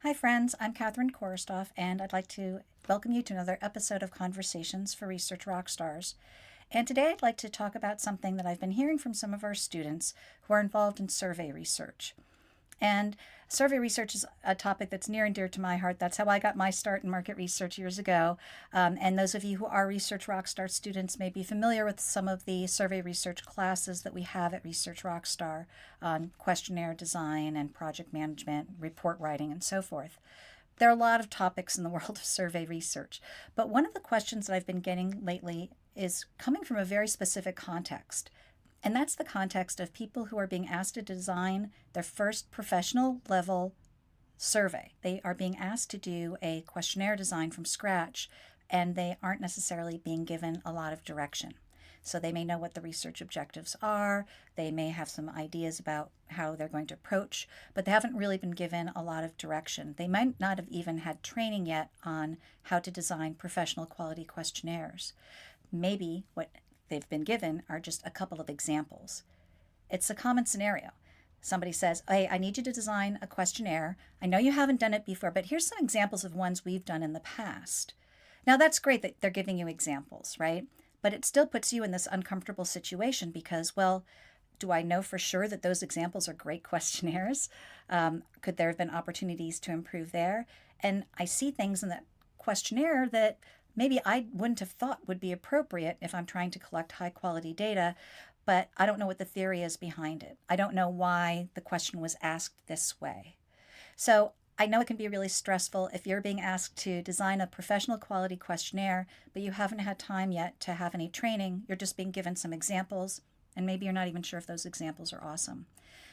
Hi, friends. I'm Kathryn Korostoff, and I'd like to welcome you to another episode of Conversations for Research Rockstars. And today I'd like to talk about something that I've been hearing from some of our students who are involved in survey research. And survey research is a topic that's near and dear to my heart. That's how I got my start in market research years ago. And those of you who are Research Rockstar students may be familiar with some of the survey research classes that we have at Research Rockstar on questionnaire design and project management, report writing, and so forth. There are a lot of topics in the world of survey research, but one of the questions that I've been getting lately is coming from a very specific context. And that's the context of people who are being asked to design their first professional level survey. They are being asked to do a questionnaire design from scratch, and they aren't necessarily being given a lot of direction. So they may know what the research objectives are, they may have some ideas about how they're going to approach, but they haven't really been given a lot of direction. They might not have even had training yet on how to design professional quality questionnaires. Maybe what they've been given are just a couple of examples. It's a common scenario. Somebody says, hey, I need you to design a questionnaire. I know you haven't done it before, but here's some examples of ones we've done in the past. Now, that's great that they're giving you examples, right? But it still puts you in this uncomfortable situation because, well, do I know for sure that those examples are great questionnaires? Could there have been opportunities to improve there? And I see things in that questionnaire that maybe I wouldn't have thought would be appropriate if I'm trying to collect high quality data, but I don't know what the theory is behind it. I don't know why the question was asked this way. So I know it can be really stressful if you're being asked to design a professional quality questionnaire, but you haven't had time yet to have any training. You're just being given some examples, and maybe you're not even sure if those examples are awesome.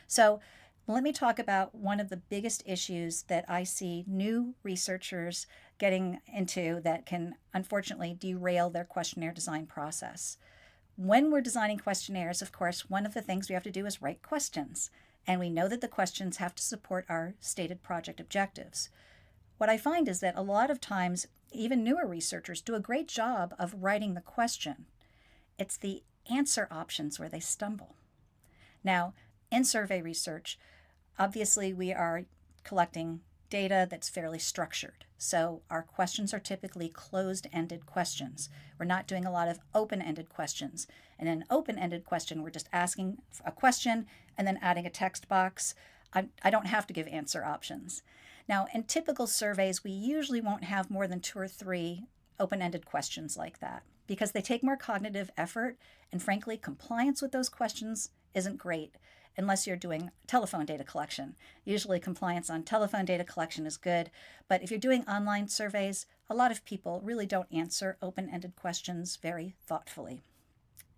So let me talk about one of the biggest issues that I see new researchers getting into that can unfortunately derail their questionnaire design process. When we're designing questionnaires, of course, one of the things we have to do is write questions. And we know that the questions have to support our stated project objectives. What I find is that a lot of times, even newer researchers do a great job of writing the question. It's the answer options where they stumble. Now, in survey research, obviously we are collecting data that's fairly structured. So our questions are typically closed-ended questions. We're not doing a lot of open-ended questions. In an open-ended question, we're just asking a question and then adding a text box. I don't have to give answer options. Now, in typical surveys, we usually won't have more than 2 or 3 open-ended questions like that because they take more cognitive effort, and frankly, compliance with those questions isn't great unless you're doing telephone data collection. Usually compliance on telephone data collection is good, but if you're doing online surveys, a lot of people really don't answer open-ended questions very thoughtfully.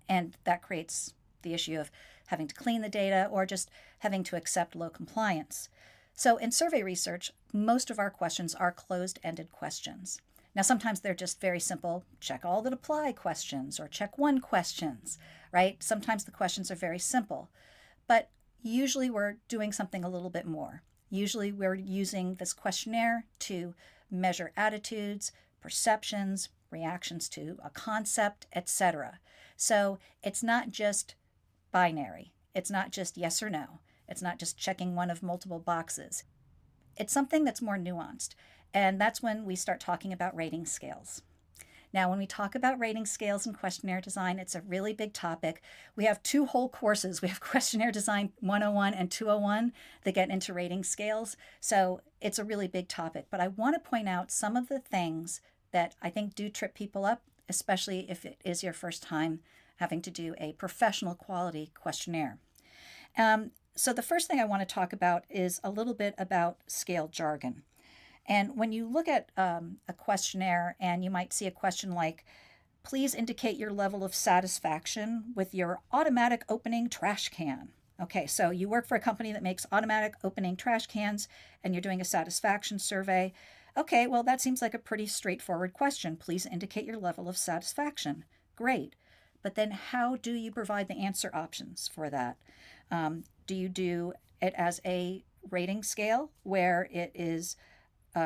And that creates the issue of having to clean the data or just having to accept low compliance. So in survey research, most of our questions are closed-ended questions. Now, sometimes they're just very simple, check all that apply questions or check one questions, right? Sometimes the questions are very simple. But usually we're doing something a little bit more. Usually we're using this questionnaire to measure attitudes, perceptions, reactions to a concept, etc. So it's not just binary. It's not just yes or no. It's not just checking one of multiple boxes. It's something that's more nuanced. And that's when we start talking about rating scales. Now, when we talk about rating scales and questionnaire design, it's a really big topic. We have 2 whole courses. We have Questionnaire Design 101 and 201 that get into rating scales. So it's a really big topic. But I want to point out some of the things that I think do trip people up, especially if it is your first time having to do a professional quality questionnaire. So the first thing I want to talk about is a little bit about scale jargon. And when you look at a questionnaire and you might see a question like, please indicate your level of satisfaction with your automatic opening trash can. Okay, so you work for a company that makes automatic opening trash cans and you're doing a satisfaction survey. Okay, well, that seems like a pretty straightforward question. Please indicate your level of satisfaction. Great. But then how do you provide the answer options for that? Do you do it as a rating scale where it is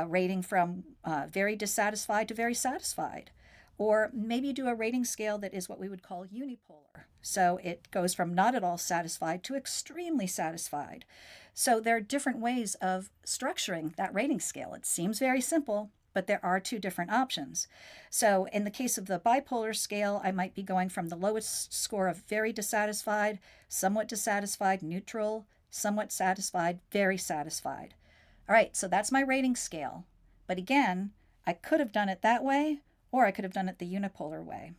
rating from very dissatisfied to very satisfied? Or maybe you do a rating scale that is what we would call unipolar. So it goes from not at all satisfied to extremely satisfied. So there are different ways of structuring that rating scale. It seems very simple, but there are two different options. So in the case of the bipolar scale, I might be going from the lowest score of very dissatisfied, somewhat dissatisfied, neutral, somewhat satisfied, very satisfied. All right, so that's my rating scale. But again, I could have done it that way, or I could have done it the unipolar way.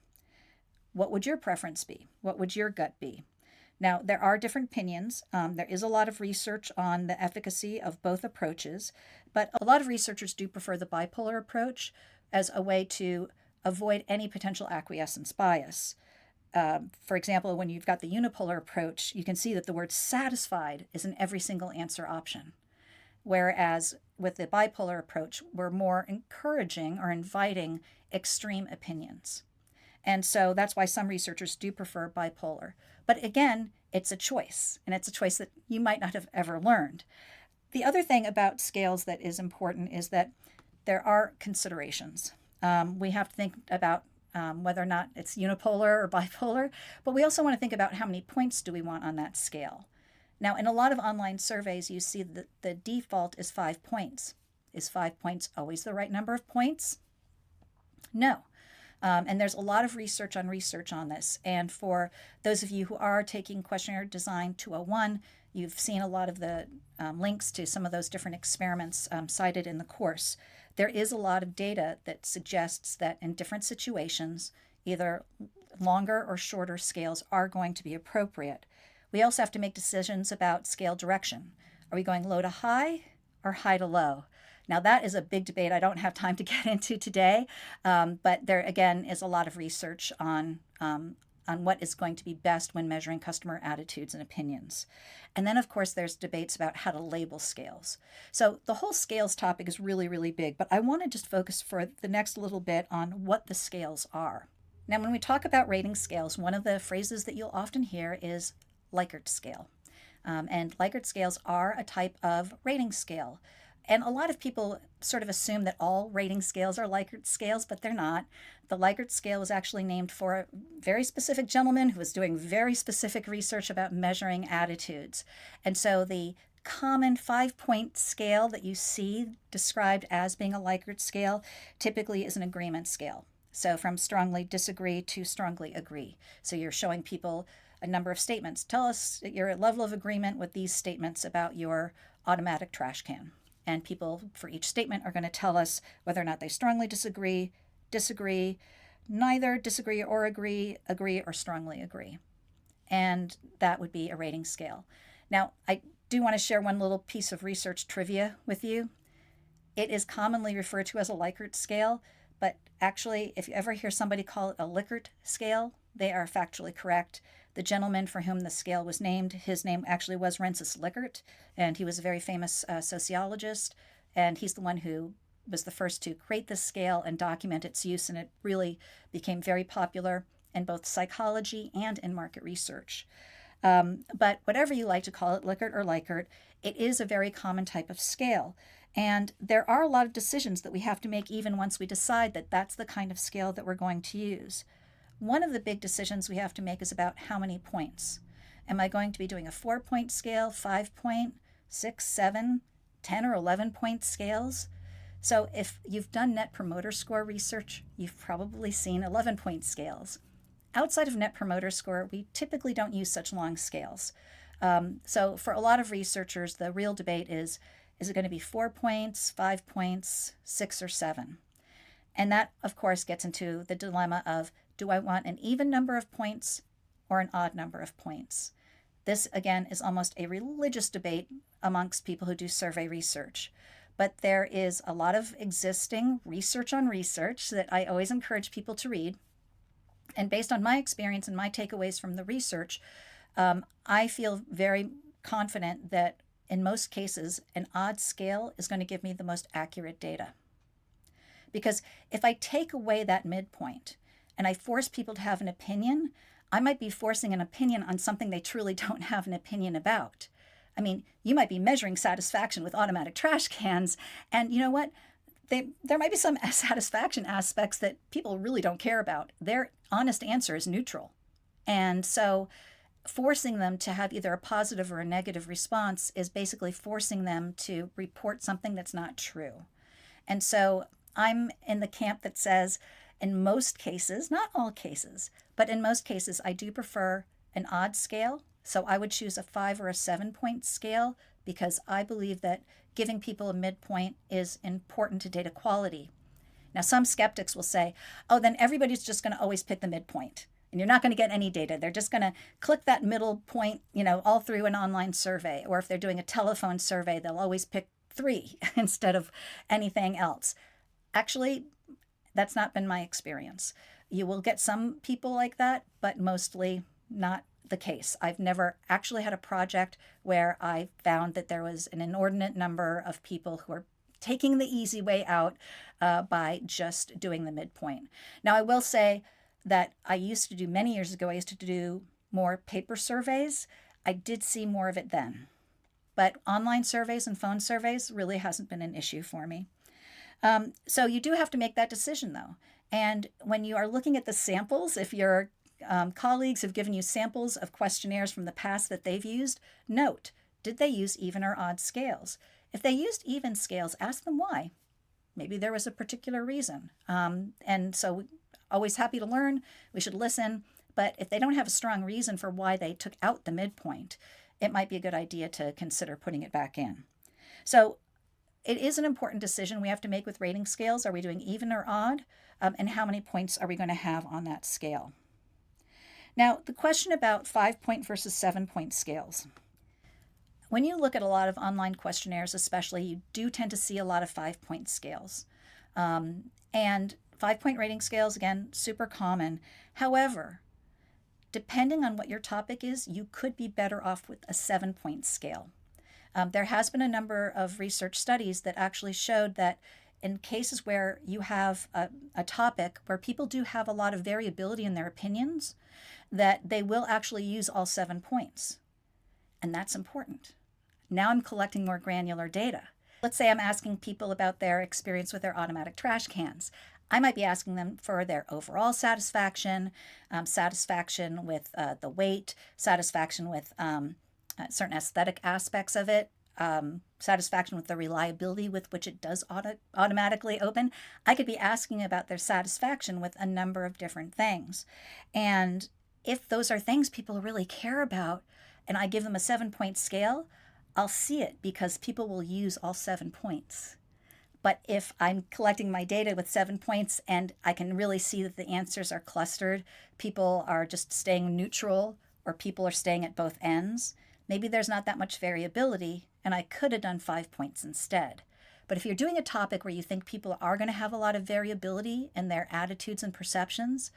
What would your preference be? What would your gut be? Now, there are different opinions. There is a lot of research on the efficacy of both approaches, but a lot of researchers do prefer the bipolar approach as a way to avoid any potential acquiescence bias. For example, when you've got the unipolar approach, you can see that the word satisfied is in every single answer option. Whereas with the bipolar approach, we're more encouraging or inviting extreme opinions. And so that's why some researchers do prefer bipolar. But again, it's a choice, and it's a choice that you might not have ever learned. The other thing about scales that is important is that there are considerations. We have to think about whether or not it's unipolar or bipolar, but we also want to think about how many points do we want on that scale. Now, in a lot of online surveys, you see that the default is 5 points. Is 5 points always the right number of points? No. And there's a lot of research on this. And for those of you who are taking Questionnaire Design 201, you've seen a lot of the links to some of those different experiments cited in the course. There is a lot of data that suggests that in different situations, either longer or shorter scales are going to be appropriate. We also have to make decisions about scale direction. Are we going low to high or high to low? Now, that is a big debate I don't have time to get into today, but there, again, is a lot of research on what is going to be best when measuring customer attitudes and opinions. And then, of course, there's debates about how to label scales. So the whole scales topic is really, really big, but I want to just focus for the next little bit on what the scales are. Now, when we talk about rating scales, one of the phrases that you'll often hear is Likert scale. And Likert scales are a type of rating scale. And a lot of people sort of assume that all rating scales are Likert scales, but they're not. The Likert scale was actually named for a very specific gentleman who was doing very specific research about measuring attitudes. And so the common 5-point scale that you see described as being a Likert scale typically is an agreement scale. So from strongly disagree to strongly agree. So you're showing people a number of statements. Tell us your level of agreement with these statements about your automatic trash can. And people for each statement are going to tell us whether or not they strongly disagree, neither disagree or agree or strongly agree. And that would be a rating scale. Now, I do want to share one little piece of research trivia with you. It is commonly referred to as a Likert scale, but actually, if you ever hear somebody call it a Likert scale, they are factually correct. The gentleman for whom the scale was named, his name actually was Rensis Likert, and he was a very famous sociologist, and he's the one who was the first to create this scale and document its use, and it really became very popular in both psychology and in market research. But whatever you like to call it, Likert or Likert, it is a very common type of scale. And there are a lot of decisions that we have to make even once we decide that that's the kind of scale that we're going to use. One of the big decisions we have to make is about how many points. Am I going to be doing a 4-point scale, 5-point, 6, 7, 10, or 11-point scales? So if you've done Net Promoter Score research, you've probably seen 11-point scales. Outside of Net Promoter Score, we typically don't use such long scales. So for a lot of researchers, the real debate is it going to be 4 points, 5 points, 6, or 7? And that, of course, gets into the dilemma of, do I want an even number of points or an odd number of points? This, again, is almost a religious debate amongst people who do survey research. But there is a lot of existing research on research that I always encourage people to read. And based on my experience and my takeaways from the research, I feel very confident that in most cases, an odd scale is going to give me the most accurate data. Because if I take away that midpoint and I force people to have an opinion, I might be forcing an opinion on something they truly don't have an opinion about. I mean, you might be measuring satisfaction with automatic trash cans, and you know what? There might be some satisfaction aspects that people really don't care about. Their honest answer is neutral. And so forcing them to have either a positive or a negative response is basically forcing them to report something that's not true. And so I'm in the camp that says, in most cases, not all cases, but in most cases, I do prefer an odd scale. So I would choose a 5 or a 7-point scale because I believe that giving people a midpoint is important to data quality. Now, some skeptics will say, oh, then everybody's just going to always pick the midpoint and you're not going to get any data. They're just going to click that middle point, all through an online survey. Or if they're doing a telephone survey, they'll always pick 3 instead of anything else. Actually, that's not been my experience. You will get some people like that, but mostly not the case. I've never actually had a project where I found that there was an inordinate number of people who are taking the easy way out by just doing the midpoint. Now, I will say that many years ago, I used to do more paper surveys. I did see more of it then. But online surveys and phone surveys really hasn't been an issue for me. So you do have to make that decision, though. And when you are looking at the samples, if your colleagues have given you samples of questionnaires from the past that they've used, note, did they use even or odd scales? If they used even scales, ask them why. Maybe there was a particular reason. And so always happy to learn. We should listen. But if they don't have a strong reason for why they took out the midpoint, it might be a good idea to consider putting it back in. So it is an important decision we have to make with rating scales. Are we doing even or odd? And how many points are we going to have on that scale? Now, the question about 5-point versus 7-point scales. When you look at a lot of online questionnaires, especially, you do tend to see a lot of 5-point scales. And 5-point rating scales, again, super common. However, depending on what your topic is, you could be better off with a 7-point scale. There has been a number of research studies that actually showed that in cases where you have a topic where people do have a lot of variability in their opinions, that they will actually use all 7 points. And that's important. Now I'm collecting more granular data. Let's say I'm asking people about their experience with their automatic trash cans. I might be asking them for their overall satisfaction, satisfaction with the weight, satisfaction with certain aesthetic aspects of it, satisfaction with the reliability with which it does automatically open. I could be asking about their satisfaction with a number of different things. And if those are things people really care about, and I give them a 7-point scale, I'll see it because people will use all 7 points. But if I'm collecting my data with 7 points and I can really see that the answers are clustered, people are just staying neutral, or people are staying at both ends, maybe there's not that much variability, and I could have done 5 points instead. But if you're doing a topic where you think people are going to have a lot of variability in their attitudes and perceptions,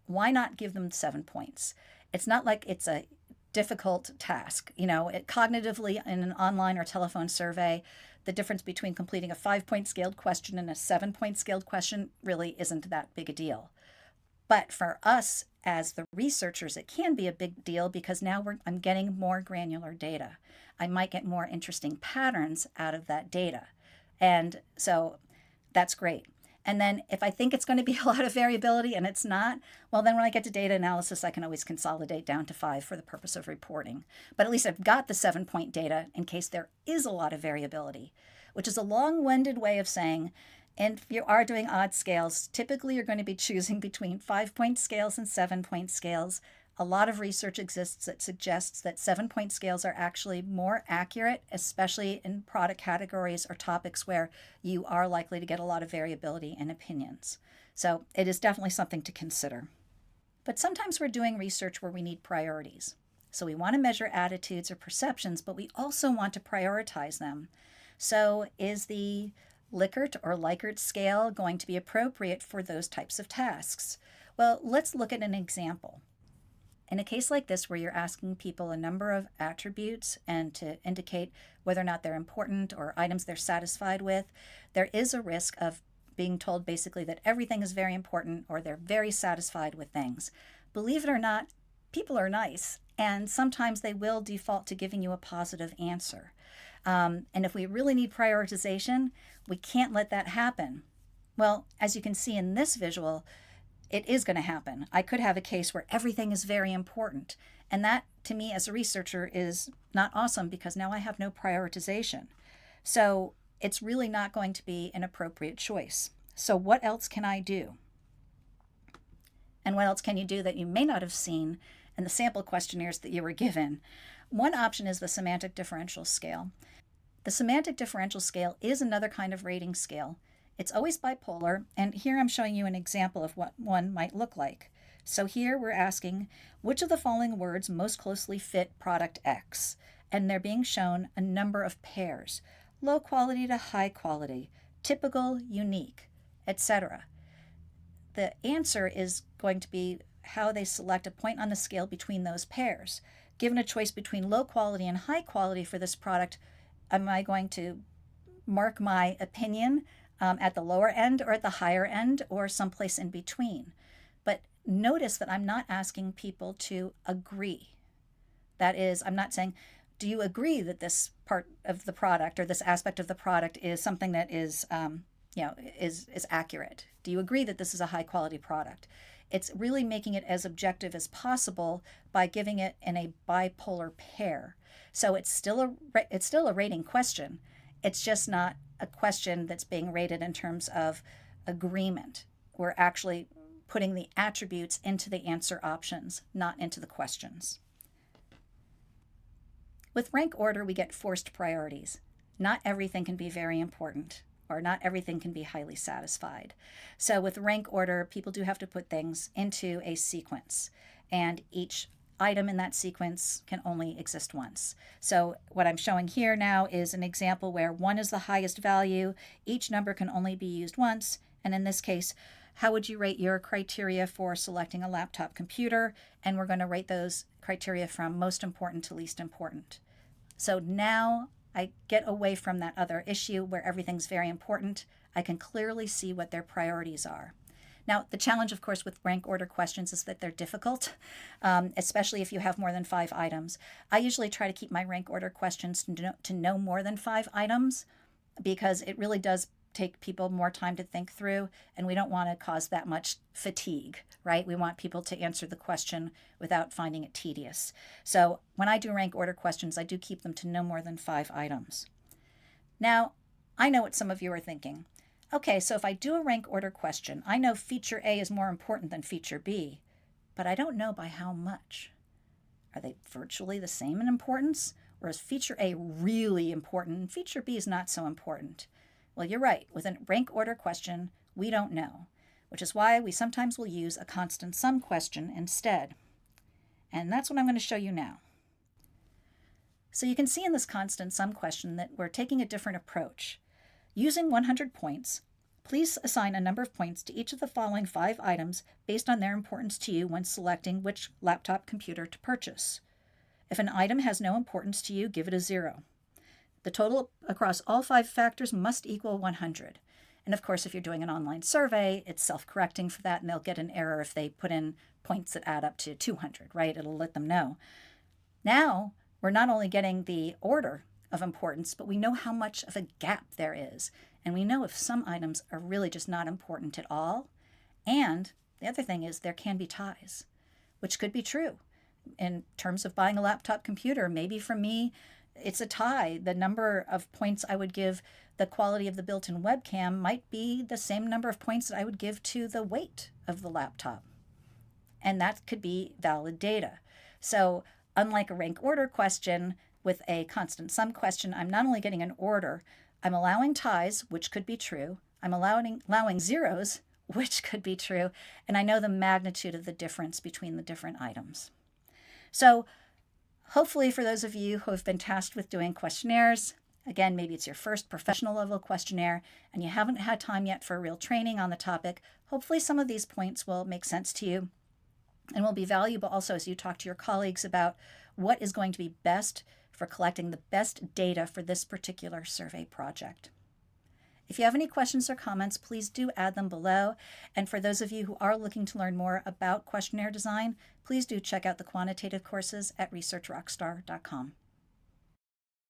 why not give them 7 points? It's not like it's a difficult task. Cognitively in an online or telephone survey, the difference between completing a 5-point scaled question and a 7-point scaled question really isn't that big a deal. But for us as the researchers, it can be a big deal because now I'm getting more granular data. I might get more interesting patterns out of that data. And so that's great. And then if I think it's going to be a lot of variability and it's not, well, then when I get to data analysis, I can always consolidate down to 5 for the purpose of reporting. But at least I've got the 7-point data in case there is a lot of variability, which is a long-winded way of saying, and if you are doing odd scales, typically you're going to be choosing between 5-point scales and 7-point scales. A lot of research exists that suggests that 7-point scales are actually more accurate, especially in product categories or topics where you are likely to get a lot of variability in opinions. So it is definitely something to consider. But sometimes we're doing research where we need priorities. So we want to measure attitudes or perceptions, but we also want to prioritize them. So is the Likert or Likert scale going to be appropriate for those types of tasks? Well, let's look at an example. In a case like this where you're asking people a number of attributes and to indicate whether or not they're important or items they're satisfied with, there is a risk of being told basically that everything is very important or they're very satisfied with things. Believe it or not, people are nice, and sometimes they will default to giving you a positive answer. And if we really need prioritization, we can't let that happen. Well, as you can see in this visual, it is going to happen. I could have a case where everything is very important. And that, to me, as a researcher, is not awesome because now I have no prioritization. So it's really not going to be an appropriate choice. So what else can I do? And what else can you do that you may not have seen in the sample questionnaires that you were given? One option is the semantic differential scale. The semantic differential scale is another kind of rating scale. It's always bipolar, and here I'm showing you an example of what one might look like. So here we're asking, which of the following words most closely fit product X? And they're being shown a number of pairs, low quality to high quality, typical, unique, etc. The answer is going to be how they select a point on the scale between those pairs. Given a choice between low quality and high quality for this product, am I going to mark my opinion at the lower end or at the higher end or someplace in between? But notice that I'm not asking people to agree. That is, I'm not saying, do you agree that this part of the product or this aspect of the product is something that is accurate? Do you agree that this is a high quality product? It's really making it as objective as possible by giving it in a bipolar pair. So it's still a rating question. It's just not a question that's being rated in terms of agreement. We're actually putting the attributes into the answer options, not into the questions. With rank order, we get forced priorities. Not everything can be very important, or not everything can be highly satisfied. So with rank order, people do have to put things into a sequence, and each item in that sequence can only exist once. So what I'm showing here now is an example where 1 is the highest value, each number can only be used once, and in this case, how would you rate your criteria for selecting a laptop computer? And we're going to rate those criteria from most important to least important. So now I get away from that other issue where everything's very important. I can clearly see what their priorities are. Now, the challenge, of course, with rank order questions is that they're difficult, especially if you have more than 5 items. I usually try to keep my rank order questions to no more than 5 items because it really does take people more time to think through, and we don't want to cause that much fatigue, right? We want people to answer the question without finding it tedious. So when I do rank order questions, I do keep them to no more than 5 items. Now, I know what some of you are thinking. Okay, so if I do a rank order question, I know feature A is more important than feature B, but I don't know by how much. Are they virtually the same in importance? Or is feature A really important and feature B is not so important? Well, you're right. With a rank order question, we don't know, which is why we sometimes will use a constant sum question instead. And that's what I'm going to show you now. So you can see in this constant sum question that we're taking a different approach. Using 100 points, please assign a number of points to each of the following 5 items based on their importance to you when selecting which laptop computer to purchase. If an item has no importance to you, give it a 0. The total across all 5 factors must equal 100. And of course, if you're doing an online survey, it's self-correcting for that, and they'll get an error if they put in points that add up to 200, right? It'll let them know. Now, we're not only getting the order of importance, but we know how much of a gap there is. And we know if some items are really just not important at all. And the other thing is there can be ties, which could be true. In terms of buying a laptop computer, maybe for me, it's a tie. The number of points I would give the quality of the built-in webcam might be the same number of points that I would give to the weight of the laptop. And that could be valid data. So unlike a rank order question, with a constant sum question, I'm not only getting an order, I'm allowing ties, which could be true. I'm allowing zeros, which could be true. And I know the magnitude of the difference between the different items. So hopefully for those of you who have been tasked with doing questionnaires, again, maybe it's your first professional level questionnaire and you haven't had time yet for real training on the topic, hopefully some of these points will make sense to you and will be valuable also as you talk to your colleagues about what is going to be best for collecting the best data for this particular survey project. If you have any questions or comments, please do add them below. And for those of you who are looking to learn more about questionnaire design, please do check out the quantitative courses at researchrockstar.com.